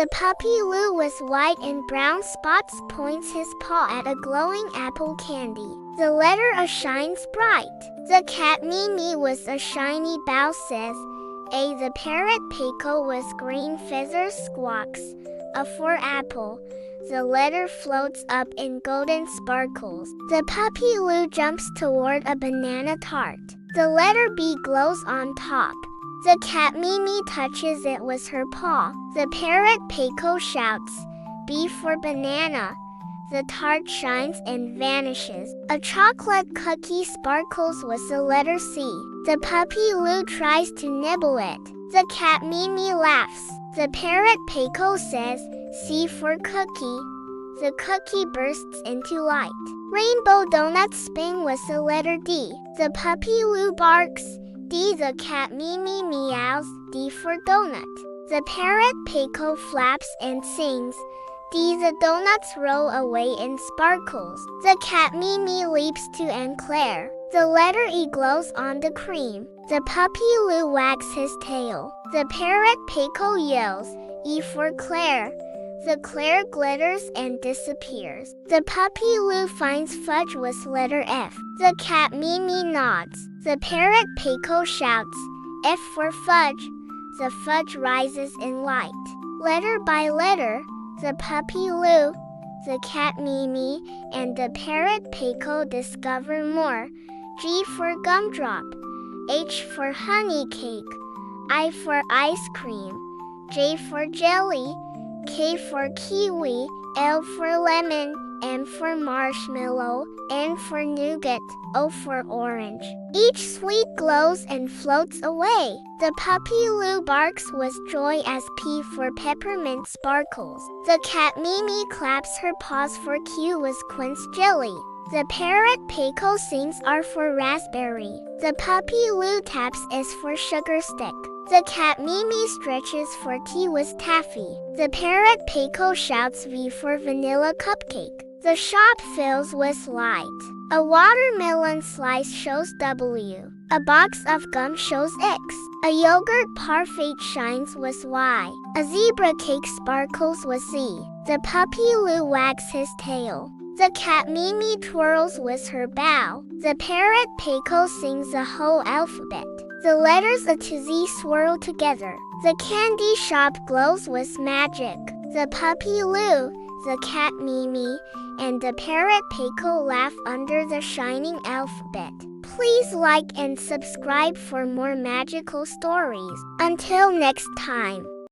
The puppy Lou with white and brown spots points his paw at a glowing apple candy. The letter A shines bright. The cat Mimi with a shiny bow says A. The parrot Paco with green feathers squawks A for apple. The letter floats up in golden sparkles. The puppy Lou jumps toward a banana tart. The letter B glows on top. The cat Mimi touches it with her paw. The parrot Paco shouts, B for banana. The tart shines and vanishes. A chocolate cookie sparkles with the letter C. The puppy Lou tries to nibble it. The cat Mimi laughs. The parrot Paco says, C for cookie. The cookie bursts into light. Rainbow donuts spin with the letter D. The puppy Lou barks. D. The cat Mimi meows. D for donut. The parrot Paco flaps and sings. D. The donuts roll away in sparkles. The cat Mimi leaps to Claire. The letter E glows on the cream. The puppy Lou wags his tail. The parrot Paco yells, E for Claire. The Claire glitters and disappears. The puppy Lou finds fudge with letter F. The cat Mimi nods. The parrot Paco shouts, F for fudge. The fudge rises in light. Letter by letter, the puppy Lou, the cat Mimi, and the parrot Paco discover more. G for gumdrop. H for honey cake. I for ice cream. J for jelly. K for kiwi, L for lemon, M for marshmallow, N for nougat, O for orange. Each sweet glows and floats away. The puppy Lou barks with joy as P for peppermint sparkles. The cat Mimi claps her paws for Q with quince jelly. The parrot Paco sings R for raspberry. The puppy Lou taps S for sugar stick. The cat Mimi stretches for T with taffy. The parrot Paco shouts V for vanilla cupcake. The shop fills with light. A watermelon slice shows W. A box of gum shows X. A yogurt parfait shines with Y. A zebra cake sparkles with Z. The puppy Lou wags his tail. The cat Mimi twirls with her bow. The parrot Paco sings the whole alphabet. The letters A to Z swirl together. The candy shop glows with magic. The puppy Lou, the cat Mimi, and the parrot Paco laugh under the shining alphabet. Please like and subscribe for more magical stories. Until next time.